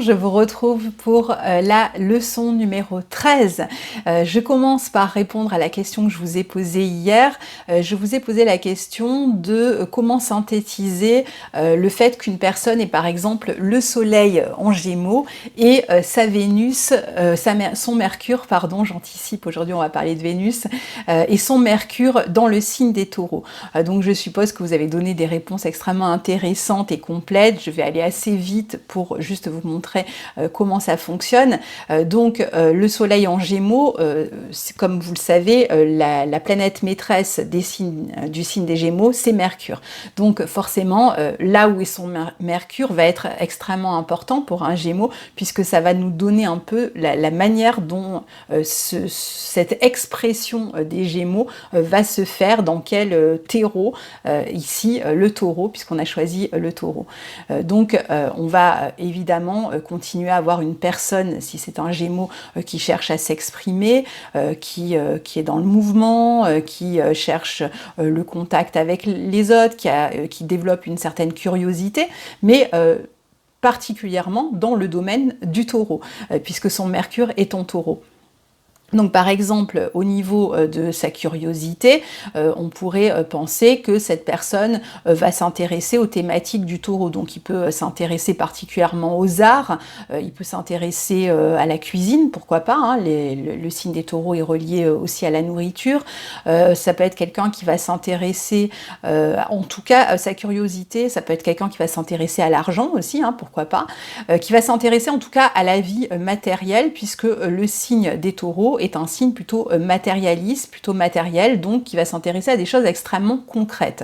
je vous retrouve pour la leçon numéro 13. Je commence par répondre à la question que je vous ai posée hier. Je vous ai posé la question de comment synthétiser le fait qu'une personne ait par exemple le Soleil en Gémeaux et sa Vénus, son Mercure, pardon, j'anticipe, aujourd'hui on va parler de Vénus, et son Mercure dans le signe des Taureaux. Donc je suppose que vous avez donné des réponses extrêmement intéressantes et complètes. Je vais aller assez vite pour juste vous montrer comment ça fonctionne. Donc le Soleil en Gémeaux, comme vous le savez, la planète maîtresse du signe des Gémeaux, c'est Mercure. Donc forcément, là où est son Mercure va être extrêmement important pour un Gémeaux, puisque ça va nous donner un peu la manière dont cette expression des Gémeaux va se faire, dans quel terreau, ici le Taureau, puisqu'on a choisi le Taureau. Donc on va évidemment continuer à avoir une personne, si c'est un Gémeaux, qui cherche à s'exprimer, qui est dans le mouvement, qui cherche le contact avec les autres, qui développe une certaine curiosité, mais particulièrement dans le domaine du Taureau, puisque son Mercure est en Taureau. Donc par exemple, au niveau de sa curiosité, on pourrait penser que cette personne va s'intéresser aux thématiques du Taureau. Donc il peut s'intéresser particulièrement aux arts, il peut s'intéresser à la cuisine, pourquoi pas, hein, le signe des Taureaux est relié aussi à la nourriture. Ça peut être quelqu'un qui va s'intéresser, en tout cas sa curiosité, ça peut être quelqu'un qui va s'intéresser à l'argent aussi, hein, pourquoi pas, qui va s'intéresser en tout cas à la vie matérielle, puisque le signe des Taureaux est un signe plutôt matérialiste, plutôt matériel, donc qui va s'intéresser à des choses extrêmement concrètes.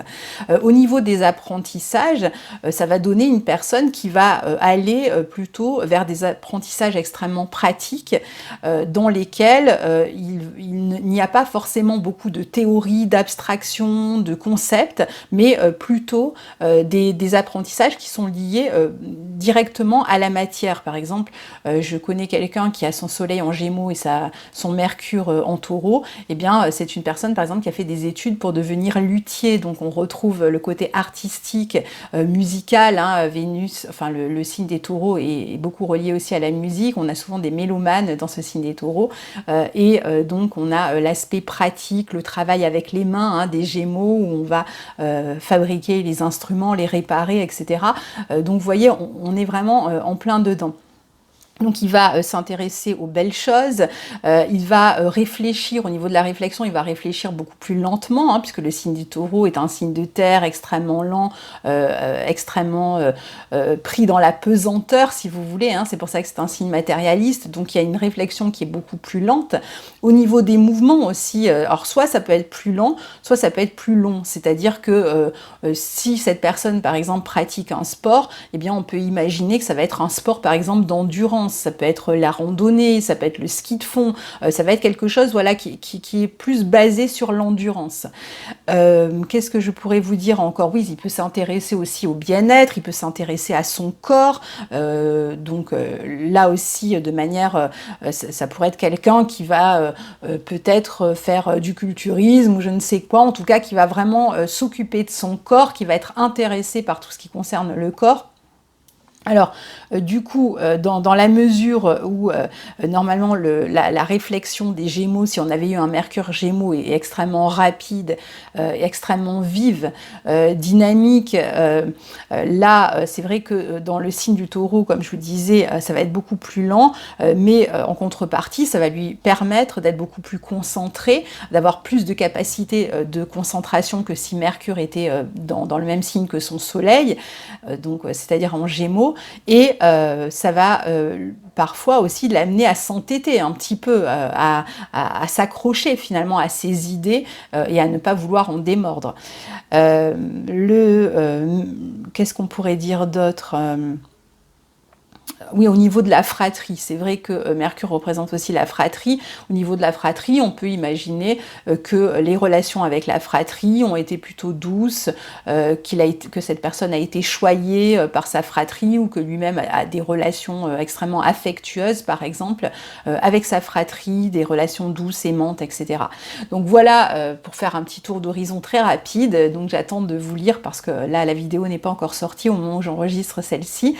Au niveau des apprentissages, ça va donner une personne qui va aller plutôt vers des apprentissages extrêmement pratiques, dans lesquels il n'y a pas forcément beaucoup de théories, d'abstractions, de concepts, mais plutôt des apprentissages qui sont liés directement à la matière. Par exemple, je connais quelqu'un qui a son Soleil en Gémeaux et son Mercure en Taureau. Eh bien, c'est une personne, par exemple, qui a fait des études pour devenir luthier. Donc, on retrouve le côté artistique, musical, hein, Vénus, enfin, le signe des Taureaux est beaucoup relié aussi à la musique. On a souvent des mélomanes dans ce signe des Taureaux. Donc, on a l'aspect pratique, le travail avec les mains, hein, des Gémeaux, où on va fabriquer les instruments, les réparer, etc. Donc, vous voyez, on est vraiment en plein dedans. Donc il va s'intéresser aux belles choses, il va réfléchir, au niveau de la réflexion, il va réfléchir beaucoup plus lentement, hein, puisque le signe du Taureau est un signe de terre extrêmement lent, extrêmement pris dans la pesanteur, si vous voulez, hein, c'est pour ça que c'est un signe matérialiste, donc il y a une réflexion qui est beaucoup plus lente. Au niveau des mouvements aussi, alors soit ça peut être plus lent, soit ça peut être plus long, c'est-à-dire que si cette personne, par exemple, pratique un sport, eh bien on peut imaginer que ça va être un sport, par exemple, d'endurance. Ça peut être la randonnée, ça peut être le ski de fond, ça va être quelque chose, voilà, qui est plus basé sur l'endurance. Qu'est-ce que je pourrais vous dire encore? Oui, il peut s'intéresser aussi au bien-être, il peut s'intéresser à son corps, donc là aussi, de manière, ça pourrait être quelqu'un qui va peut-être faire du culturisme ou je ne sais quoi, en tout cas qui va vraiment s'occuper de son corps, qui va être intéressé par tout ce qui concerne le corps. Alors, du coup, dans la mesure où, normalement, la réflexion des Gémeaux, si on avait eu un Mercure Gémeaux, est extrêmement rapide, extrêmement vive, dynamique, là, c'est vrai que dans le signe du Taureau, comme je vous disais, ça va être beaucoup plus lent, mais en contrepartie, ça va lui permettre d'être beaucoup plus concentré, d'avoir plus de capacité de concentration que si Mercure était dans le même signe que son Soleil, donc c'est-à-dire en Gémeaux. Et ça va parfois aussi l'amener à s'entêter un petit peu, à s'accrocher finalement à ses idées et à ne pas vouloir en démordre. Qu'est-ce qu'on pourrait dire d'autre? Oui, au niveau de la fratrie, c'est vrai que Mercure représente aussi la fratrie. Au niveau de la fratrie, on peut imaginer que les relations avec la fratrie ont été plutôt douces, que cette personne a été choyée par sa fratrie ou que lui-même a des relations extrêmement affectueuses, par exemple, avec sa fratrie, des relations douces, aimantes, etc. Donc voilà, pour faire un petit tour d'horizon très rapide, donc j'attends de vous lire parce que là, la vidéo n'est pas encore sortie au moment où j'enregistre celle-ci.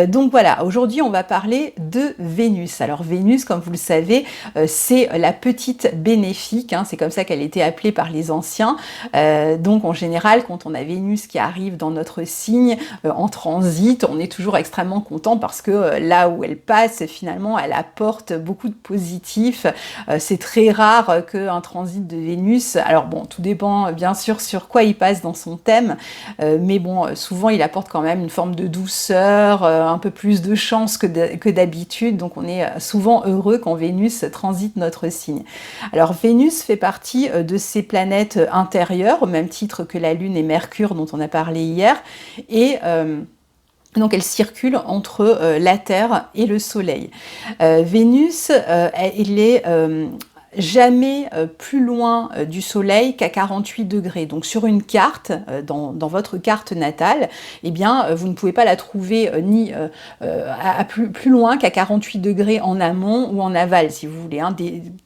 Donc voilà, aujourd'hui, on va parler de Vénus. Alors Vénus, comme vous le savez, c'est la petite bénéfique, hein, c'est comme ça qu'elle était appelée par les anciens. Donc en général, quand on a Vénus qui arrive dans notre signe en transit, on est toujours extrêmement content parce que là où elle passe, finalement, elle apporte beaucoup de positifs. C'est très rare qu'un transit de Vénus, alors bon, tout dépend bien sûr sur quoi il passe dans son thème, mais bon, souvent il apporte quand même une forme de douceur, un peu plus de chance que d'habitude, donc on est souvent heureux quand Vénus transite notre signe. Alors Vénus fait partie de ces planètes intérieures, au même titre que la Lune et Mercure dont on a parlé hier, et donc elle circule entre la Terre et le Soleil. Vénus, elle est jamais plus loin du Soleil qu'à 48 degrés. Donc sur une carte, dans votre carte natale, eh bien vous ne pouvez pas la trouver ni à plus loin qu'à 48 degrés en amont ou en aval, si vous voulez, hein,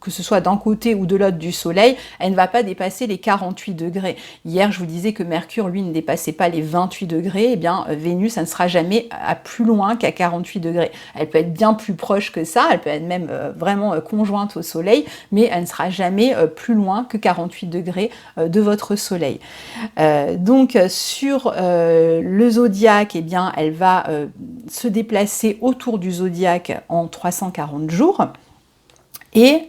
que ce soit d'un côté ou de l'autre du Soleil, elle ne va pas dépasser les 48 degrés. Hier, je vous disais que Mercure, lui, ne dépassait pas les 28 degrés, eh bien Vénus, ça ne sera jamais à plus loin qu'à 48 degrés. Elle peut être bien plus proche que ça, elle peut être même vraiment conjointe au Soleil, mais elle ne sera jamais plus loin que 48 degrés de votre Soleil. Donc sur le zodiaque, eh bien, elle va se déplacer autour du zodiaque en 340 jours. Et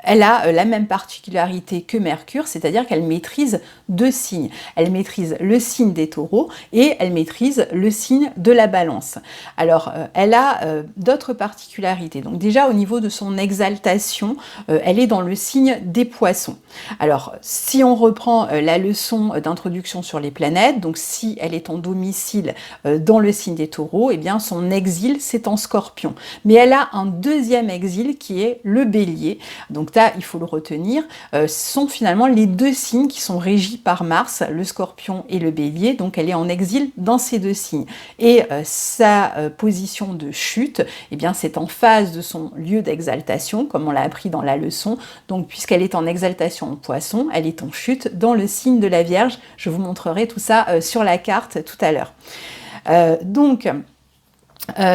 elle a la même particularité que Mercure, c'est-à-dire qu'elle maîtrise deux signes. Elle maîtrise le signe des Taureaux et elle maîtrise le signe de la Balance. Alors, elle a d'autres particularités. Donc déjà, au niveau de son exaltation, elle est dans le signe des Poissons. Alors, si on reprend la leçon d'introduction sur les planètes, donc si elle est en domicile dans le signe des Taureaux, eh bien son exil, c'est en Scorpion. Mais elle a un deuxième exil qui est le Bélier. Donc là, il faut le retenir, sont finalement les deux signes qui sont régis par Mars, le Scorpion et le Bélier, donc elle est en exil dans ces deux signes. Et sa position de chute, eh bien c'est en phase de son lieu d'exaltation, comme on l'a appris dans la leçon, donc puisqu'elle est en exaltation en Poisson, elle est en chute dans le signe de la Vierge. Je vous montrerai tout ça sur la carte tout à l'heure.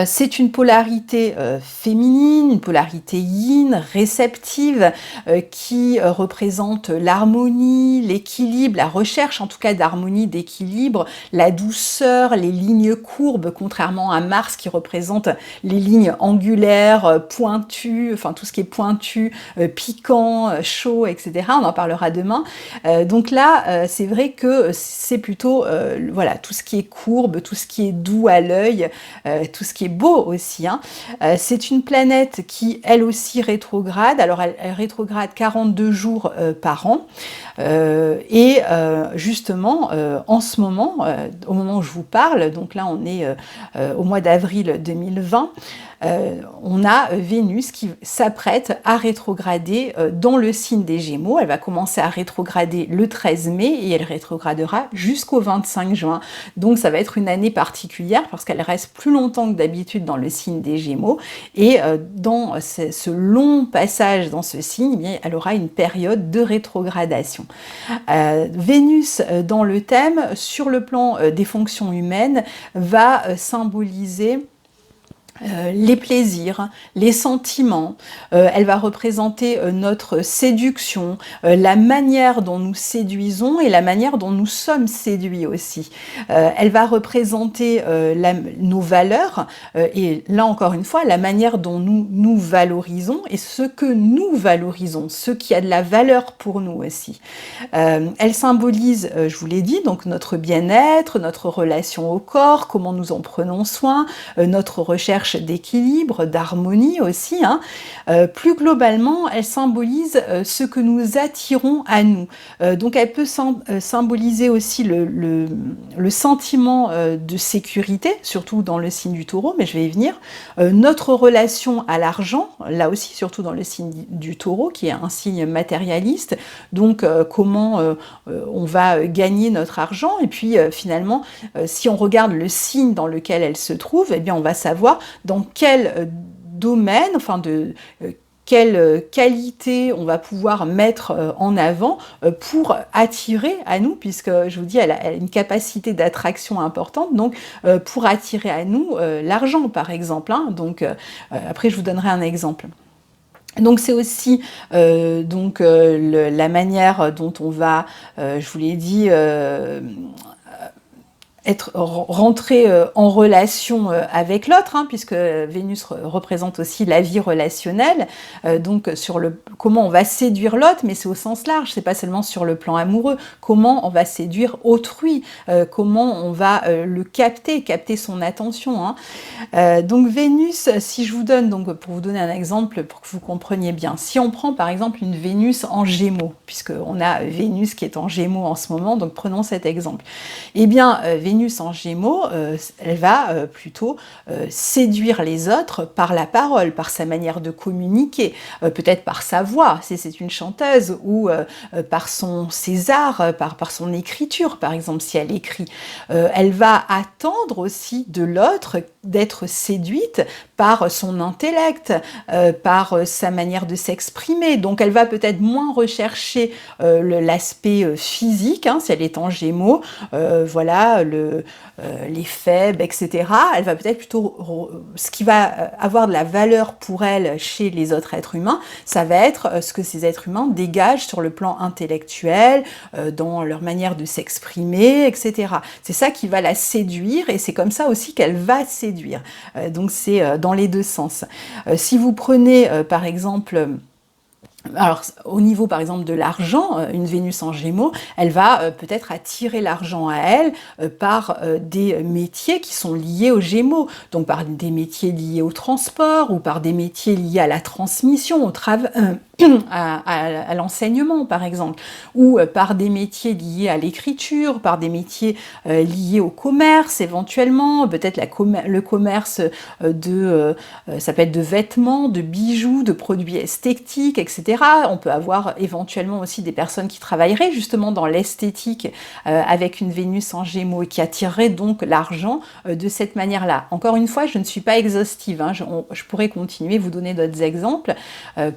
C'est une polarité féminine, une polarité yin, réceptive, qui représente l'harmonie, l'équilibre, la recherche en tout cas d'harmonie, d'équilibre, la douceur, les lignes courbes, contrairement à Mars qui représente les lignes angulaires, pointues, enfin tout ce qui est pointu, piquant, chaud, etc. On en parlera demain. Donc là, c'est vrai que c'est plutôt voilà, tout ce qui est courbe, tout ce qui est doux à l'œil, tout ce qui est beau aussi. Hein. C'est une planète qui, elle aussi, rétrograde. Alors, elle rétrograde 42 jours par an. Justement, en ce moment, au moment où je vous parle, donc là, on est au mois d'avril 2020, on a Vénus qui s'apprête à rétrograder dans le signe des Gémeaux. Elle va commencer à rétrograder le 13 mai et elle rétrogradera jusqu'au 25 juin. Donc ça va être une année particulière parce qu'elle reste plus longtemps que d'habitude dans le signe des Gémeaux et dans ce long passage dans ce signe, eh bien, elle aura une période de rétrogradation. Vénus dans le thème, sur le plan des fonctions humaines, va symboliser les plaisirs, les sentiments, elle va représenter notre séduction, la manière dont nous séduisons et la manière dont nous sommes séduits aussi. Elle va représenter nos valeurs et là encore une fois, la manière dont nous valorisons et ce que nous valorisons, ce qui a de la valeur pour nous aussi. Elle symbolise, je vous l'ai dit, donc notre bien-être, notre relation au corps, comment nous en prenons soin, notre recherche d'équilibre, d'harmonie aussi. Hein. Plus globalement, elle symbolise ce que nous attirons à nous. Donc elle peut symboliser aussi le sentiment de sécurité, surtout dans le signe du Taureau, mais je vais y venir. Notre relation à l'argent, là aussi, surtout dans le signe du Taureau, qui est un signe matérialiste. Donc comment on va gagner notre argent. Et puis finalement, si on regarde le signe dans lequel elle se trouve, eh bien on va savoir dans quel domaine, enfin quelle qualité on va pouvoir mettre en avant pour attirer à nous, puisque je vous dis, elle a une capacité d'attraction importante, donc pour attirer à nous l'argent, par exemple. Hein. Donc, après, je vous donnerai un exemple. Donc c'est aussi la manière dont on va, je vous l'ai dit, rentrer en relation avec l'autre, hein, puisque Vénus représente aussi la vie relationnelle, donc sur comment on va séduire l'autre, mais c'est au sens large, c'est pas seulement sur le plan amoureux, comment on va séduire autrui, comment on va le capter son attention. Hein. Donc Vénus, si je vous donne, donc pour vous donner un exemple, pour que vous compreniez bien, si on prend par exemple une Vénus en Gémeaux, puisqu'on a Vénus qui est en Gémeaux en ce moment, donc prenons cet exemple, eh bien Vénus en Gémeaux, elle va plutôt séduire les autres par la parole, par sa manière de communiquer, peut-être par sa voix, si c'est une chanteuse, ou par ses arts, par son écriture, par exemple, si elle écrit. Elle va attendre aussi de l'autre d'être séduite par son intellect, par sa manière de s'exprimer. Donc elle va peut-être moins rechercher l'aspect physique, hein, si elle est en Gémeaux, voilà, les faibles, etc. Elle va peut-être plutôt, ce qui va avoir de la valeur pour elle chez les autres êtres humains, ça va être ce que ces êtres humains dégagent sur le plan intellectuel, dans leur manière de s'exprimer, etc. C'est ça qui va la séduire et c'est comme ça aussi qu'elle va séduire. Donc c'est dans les deux sens. Si vous prenez par exemple... Alors, au niveau, par exemple, de l'argent, une Vénus en Gémeaux, elle va peut-être attirer l'argent à elle par des métiers qui sont liés aux Gémeaux, donc par des métiers liés au transport ou par des métiers liés à la transmission, au travail, à l'enseignement, par exemple, ou par des métiers liés à l'écriture, par des métiers liés au commerce, éventuellement, peut-être le commerce ça peut être de vêtements, de bijoux, de produits esthétiques, etc. On peut avoir éventuellement aussi des personnes qui travailleraient justement dans l'esthétique avec une Vénus en Gémeaux et qui attireraient donc l'argent de cette manière-là. Encore une fois, je ne suis pas exhaustive, hein, je pourrais continuer, vous donner d'autres exemples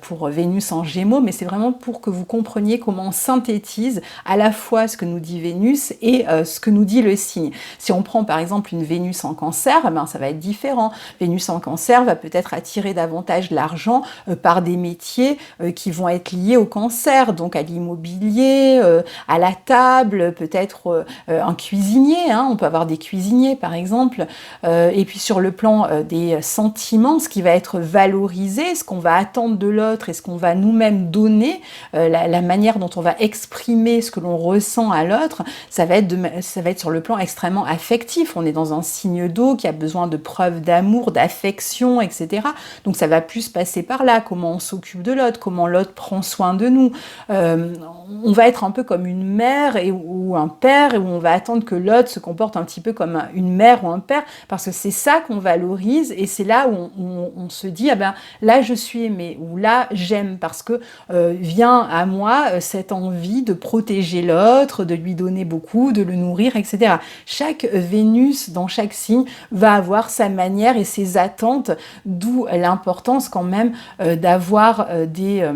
pour Vénus en Gémeaux, mais c'est vraiment pour que vous compreniez comment on synthétise à la fois ce que nous dit Vénus et ce que nous dit le signe. Si on prend par exemple une Vénus en Cancer, ben, ça va être différent. Vénus en Cancer va peut-être attirer davantage l'argent par des métiers qui vont être liés au cancer, donc à l'immobilier, à la table, peut-être un cuisinier, hein, on peut avoir des cuisiniers par exemple, et puis sur le plan des sentiments, ce qui va être valorisé, ce qu'on va attendre de l'autre et ce qu'on va nous-mêmes donner, la manière dont on va exprimer ce que l'on ressent à l'autre, ça va être sur le plan extrêmement affectif. On est dans un signe d'eau qui a besoin de preuves d'amour, d'affection, etc. Donc ça va plus passer par là, comment on s'occupe de l'autre, comment l'autre prend soin de nous. On va être un peu comme une mère ou un père, et où on va attendre que l'autre se comporte un petit peu comme une mère ou un père, parce que c'est ça qu'on valorise, et c'est là où on se dit, ah ben, là je suis aimée, ou là j'aime, parce que vient à moi cette envie de protéger l'autre, de lui donner beaucoup, de le nourrir, etc. Chaque Vénus dans chaque signe va avoir sa manière et ses attentes, d'où l'importance quand même d'avoir des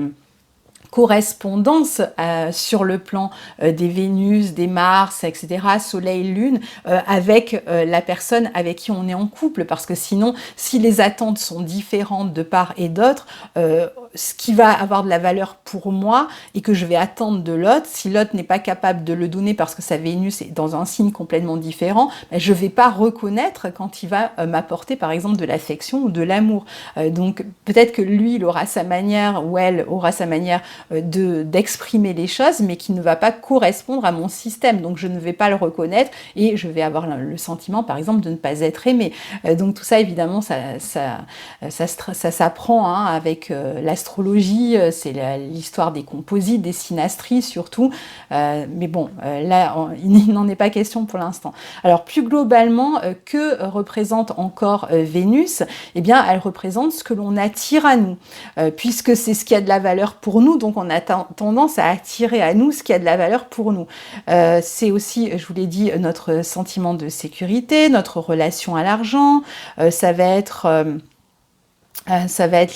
correspondance sur le plan des Vénus, des Mars, etc., Soleil, Lune, avec la personne avec qui on est en couple, parce que sinon, si les attentes sont différentes de part et d'autre, ce qui va avoir de la valeur pour moi et que je vais attendre de l'autre, si l'autre n'est pas capable de le donner parce que sa Vénus est dans un signe complètement différent, ben, je ne vais pas reconnaître quand il va m'apporter par exemple de l'affection ou de l'amour. Donc peut-être que lui, il aura sa manière, ou elle aura sa manière d'exprimer les choses, mais qui ne va pas correspondre à mon système, donc je ne vais pas le reconnaître et je vais avoir le sentiment par exemple de ne pas être aimée. Donc tout ça évidemment ça s'apprend, hein, avec l'astrologie, c'est l'histoire des composites, des synastries surtout, mais bon, là il n'en est pas question pour l'instant. Alors plus globalement, que représente encore Vénus? Eh bien elle représente ce que l'on attire à nous, puisque c'est ce qui a de la valeur pour nous, donc on a tendance à attirer à nous ce qui a de la valeur pour nous. C'est aussi, je vous l'ai dit, notre sentiment de sécurité, notre relation à l'argent, ça va être Ça va être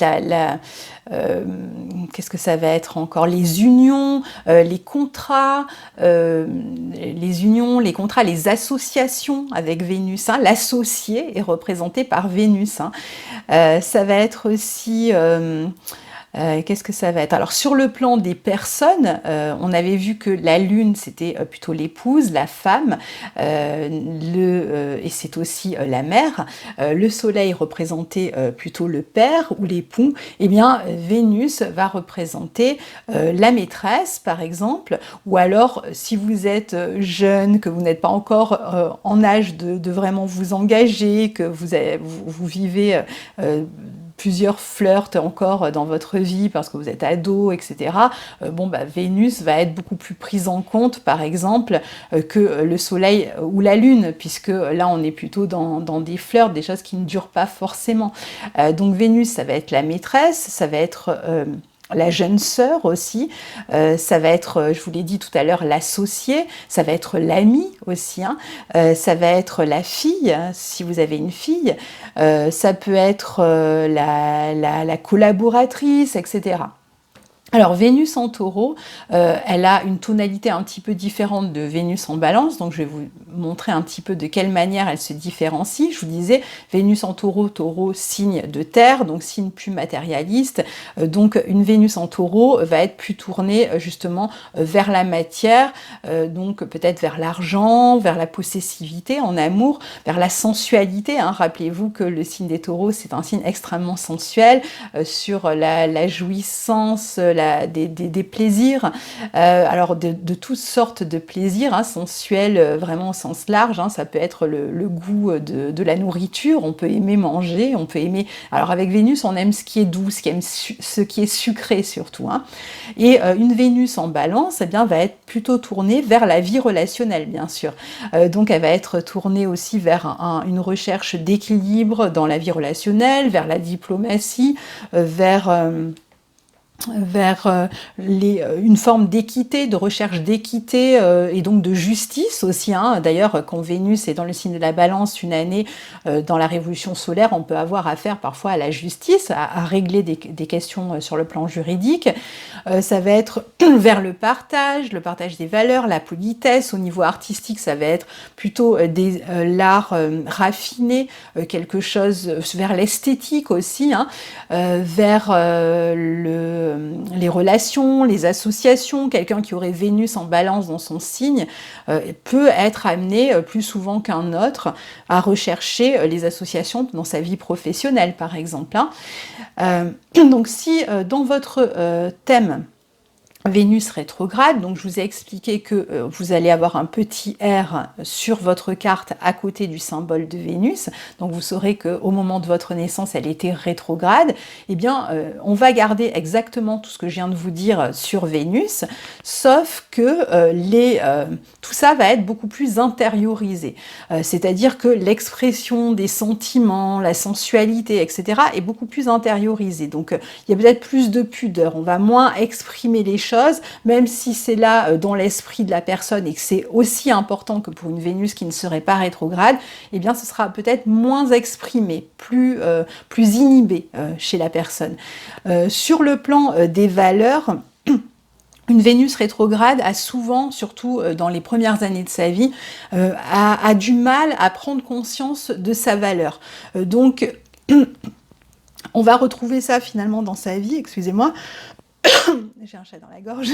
qu'est-ce que ça va être encore? Les unions, les contrats, les unions, les contrats, les associations avec Vénus, hein. L'associé est représenté par Vénus, hein. Ça va être aussi... qu'est-ce que ça va être? Alors sur le plan des personnes, on avait vu que la Lune c'était plutôt l'épouse, la femme, et c'est aussi la mère. Le Soleil représentait plutôt le père ou l'époux. Eh bien Vénus va représenter la maîtresse par exemple, ou alors si vous êtes jeune, que vous n'êtes pas encore en âge de vraiment vous engager, que vous vivez plusieurs flirts encore dans votre vie parce que vous êtes ado, etc. Bon, bah, Vénus va être beaucoup plus prise en compte, par exemple, que le Soleil ou la Lune, puisque là, on est plutôt dans des flirts, des choses qui ne durent pas forcément. Donc Vénus, ça va être la maîtresse, ça va être... la jeune sœur aussi, ça va être, je vous l'ai dit tout à l'heure, l'associé, ça va être l'ami aussi, hein, ça va être la fille, hein, si vous avez une fille, ça peut être la collaboratrice, etc. Alors Vénus en Taureau, elle a une tonalité un petit peu différente de Vénus en Balance, donc je vais vous montrer un petit peu de quelle manière elle se différencie. Je vous disais, Vénus en Taureau, Taureau signe de terre, donc signe plus matérialiste, donc une Vénus en Taureau va être plus tournée justement vers la matière, donc peut-être vers l'argent, vers la possessivité en amour, vers la sensualité, hein. Rappelez-vous que le signe des Taureaux c'est un signe extrêmement sensuel, sur la jouissance, des plaisirs, alors de toutes sortes de plaisirs, hein, sensuels vraiment au sens large, hein. Ça peut être le goût de la nourriture, on peut aimer manger, on peut aimer... Alors avec Vénus, on aime ce qui est doux, ce qui est sucré surtout, hein. Et une Vénus en Balance, eh bien, va être plutôt tournée vers la vie relationnelle, bien sûr. Donc elle va être tournée aussi vers une recherche d'équilibre dans la vie relationnelle, vers la diplomatie, vers une forme d'équité, de recherche d'équité et donc de justice aussi, hein. D'ailleurs, quand Vénus est dans le signe de la Balance une année, dans la révolution solaire, on peut avoir affaire parfois à la justice, à régler des questions sur le plan juridique. Ça va être vers le partage des valeurs, la politesse. Au niveau artistique, ça va être plutôt l'art raffiné, quelque chose vers l'esthétique aussi, hein, vers les relations, les associations. Quelqu'un qui aurait Vénus en Balance dans son signe peut être amené plus souvent qu'un autre à rechercher les associations dans sa vie professionnelle, par exemple, hein. Donc si dans votre thème Vénus rétrograde, donc je vous ai expliqué que vous allez avoir un petit R sur votre carte à côté du symbole de Vénus, donc vous saurez qu'au moment de votre naissance elle était rétrograde. Eh bien on va garder exactement tout ce que je viens de vous dire sur Vénus, sauf que tout ça va être beaucoup plus intériorisé, c'est-à-dire que l'expression des sentiments, la sensualité, etc. est beaucoup plus intériorisée, donc il y a peut-être plus de pudeur, on va moins exprimer les choses, même si c'est là dans l'esprit de la personne et que c'est aussi important que pour une Vénus qui ne serait pas rétrograde, eh bien ce sera peut-être moins exprimé, plus inhibé chez la personne. Sur le plan des valeurs, une Vénus rétrograde a souvent, surtout dans les premières années de sa vie, a du mal à prendre conscience de sa valeur. Donc on va retrouver ça finalement dans sa vie, excusez-moi, j'ai un chat dans la gorge.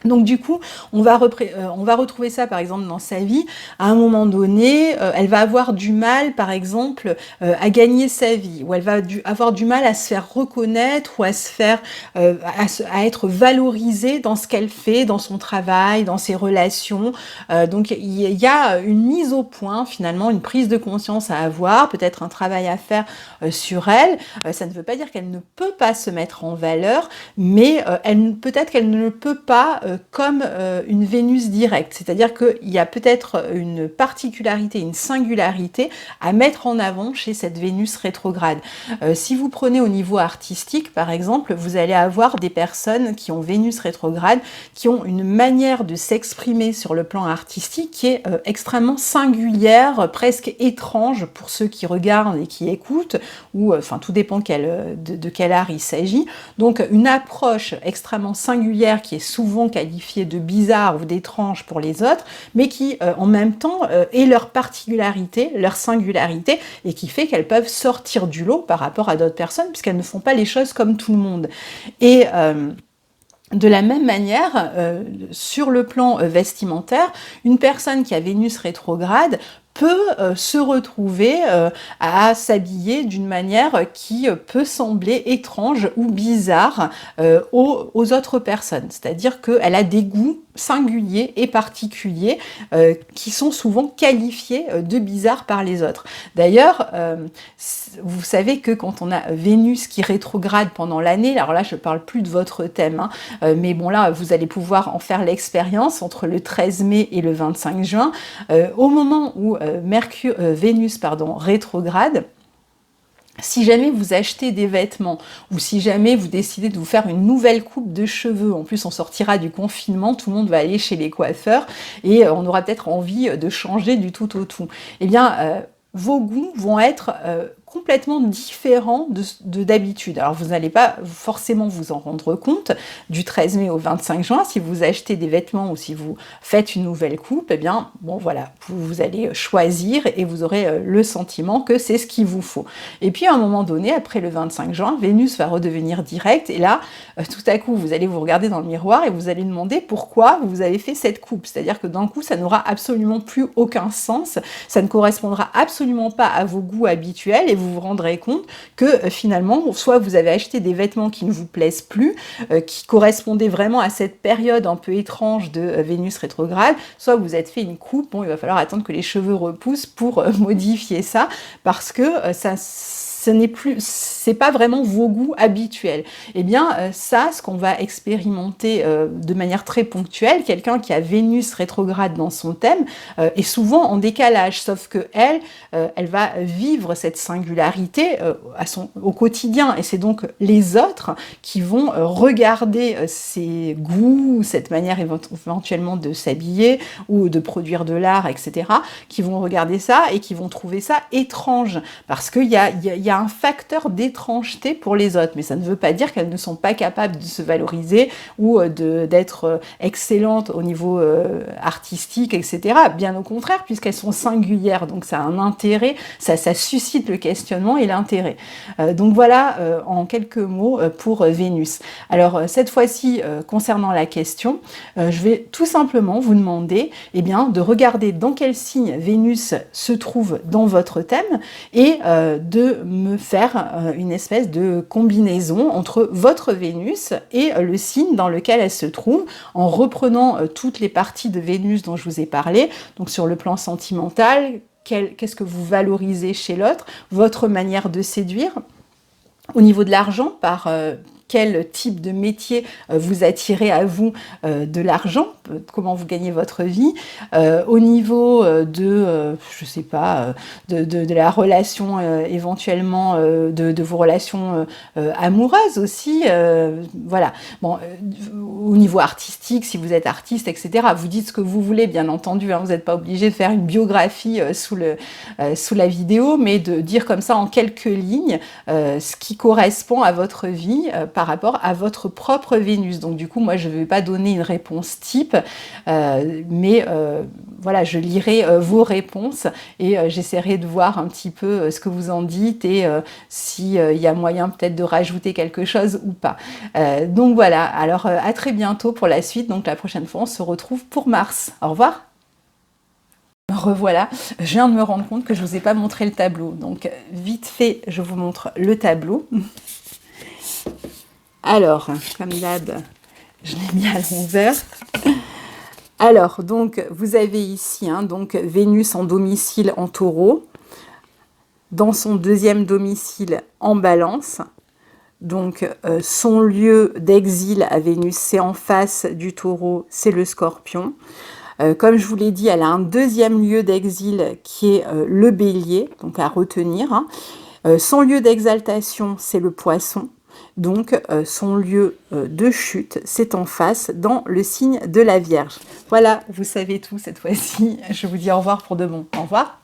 Donc du coup, on va retrouver ça par exemple dans sa vie. À un moment donné, elle va avoir du mal, par exemple, à gagner sa vie, ou elle va avoir du mal à se faire reconnaître, ou à se faire, à être valorisée dans ce qu'elle fait, dans son travail, dans ses relations. Donc il y a une mise au point, finalement, une prise de conscience à avoir, peut-être un travail à faire sur elle. Ça ne veut pas dire qu'elle ne peut pas se mettre en valeur, mais peut-être qu'elle ne peut pas comme une Vénus directe, c'est-à-dire qu'il y a peut-être une particularité, une singularité à mettre en avant chez cette Vénus rétrograde. Si vous prenez au niveau artistique, par exemple, vous allez avoir des personnes qui ont Vénus rétrograde, qui ont une manière de s'exprimer sur le plan artistique qui est extrêmement singulière, presque étrange pour ceux qui regardent et qui écoutent, ou enfin tout dépend de quel art il s'agit. Donc une approche extrêmement singulière qui est souvent qualifiée de bizarre ou d'étrange pour les autres, mais qui en même temps est leur particularité, leur singularité, et qui fait qu'elles peuvent sortir du lot par rapport à d'autres personnes, puisqu'elles ne font pas les choses comme tout le monde. Et de la même manière, sur le plan vestimentaire, une personne qui a Vénus rétrograde peut se retrouver à s'habiller d'une manière qui peut sembler étrange ou bizarre aux autres personnes. C'est-à-dire qu'elle a des goûts singuliers et particuliers qui sont souvent qualifiés de bizarres par les autres. D'ailleurs, vous savez que quand on a Vénus qui rétrograde pendant l'année, alors là je ne parle plus de votre thème, hein, mais bon là vous allez pouvoir en faire l'expérience entre le 13 mai et le 25 juin, au moment où Vénus rétrograde, si jamais vous achetez des vêtements ou si jamais vous décidez de vous faire une nouvelle coupe de cheveux, en plus on sortira du confinement, tout le monde va aller chez les coiffeurs et on aura peut-être envie de changer du tout au tout, eh bien vos goûts vont être complètement différents de d'habitude. Alors vous n'allez pas forcément vous en rendre compte du 13 mai au 25 juin, si vous achetez des vêtements ou si vous faites une nouvelle coupe, eh bien bon voilà, vous allez choisir et vous aurez le sentiment que c'est ce qu'il vous faut. Et puis à un moment donné, après le 25 juin, Vénus va redevenir directe et là, tout à coup, vous allez vous regarder dans le miroir et vous allez demander pourquoi vous avez fait cette coupe. C'est-à-dire que d'un coup, ça n'aura absolument plus aucun sens, ça ne correspondra absolument pas à vos goûts habituels et vous vous rendrez compte que finalement, soit vous avez acheté des vêtements qui ne vous plaisent plus, qui correspondaient vraiment à cette période un peu étrange de Vénus rétrograde, soit vous êtes fait une coupe, bon, il va falloir attendre que les cheveux repoussent pour modifier ça, parce que c'est pas vraiment vos goûts habituels. Eh bien, ça, ce qu'on va expérimenter de manière très ponctuelle, quelqu'un qui a Vénus rétrograde dans son thème est souvent en décalage, sauf que elle va vivre cette singularité au quotidien, et c'est donc les autres qui vont regarder ses goûts, cette manière éventuellement de s'habiller ou de produire de l'art, etc., qui vont regarder ça et qui vont trouver ça étrange, parce qu'il y a un facteur d'étrangeté pour les autres, mais ça ne veut pas dire qu'elles ne sont pas capables de se valoriser ou d'être excellentes au niveau artistique, etc. Bien au contraire, puisqu'elles sont singulières, donc ça a un intérêt, ça suscite le questionnement et l'intérêt. Donc voilà, en quelques mots pour Vénus. Alors cette fois-ci, concernant la question, je vais tout simplement vous demander de regarder dans quel signe Vénus se trouve dans votre thème et de me faire une espèce de combinaison entre votre Vénus et le signe dans lequel elle se trouve, en reprenant toutes les parties de Vénus dont je vous ai parlé, donc sur le plan sentimental, qu'est-ce que vous valorisez chez l'autre, votre manière de séduire, au niveau de l'argent, par quel type de métier vous attirez à vous de l'argent, comment vous gagnez votre vie, au niveau je sais pas, de la relation éventuellement, de vos relations amoureuses aussi, voilà. Bon, au niveau artistique, si vous êtes artiste, etc., vous dites ce que vous voulez, bien entendu, hein, vous n'êtes pas obligé de faire une biographie sous la vidéo, mais de dire comme ça en quelques lignes ce qui correspond à votre vie par rapport à votre propre Vénus. Donc du coup, moi, je ne vais pas donner une réponse type, mais voilà, je lirai vos réponses et j'essaierai de voir un petit peu ce que vous en dites et s'il y a moyen peut-être de rajouter quelque chose ou pas. Donc voilà, alors à très bientôt pour la suite. Donc la prochaine fois, on se retrouve pour Mars. Au revoir. Revoilà, je viens de me rendre compte que je ne vous ai pas montré le tableau. Donc vite fait, je vous montre le tableau. Alors, comme d'hab, je l'ai mis à l'envers. Alors, donc, vous avez ici donc Vénus en domicile en Taureau, dans son deuxième domicile en Balance, Donc son lieu d'exil à Vénus, c'est en face du Taureau, c'est le Scorpion. Comme je vous l'ai dit, elle a un deuxième lieu d'exil qui est le Bélier, donc à retenir. Hein. Son lieu d'exaltation, c'est le Poisson. Donc son lieu de chute, c'est en face, dans le signe de la Vierge. Voilà, vous savez tout cette fois-ci. Je vous dis au revoir pour de bon. Au revoir.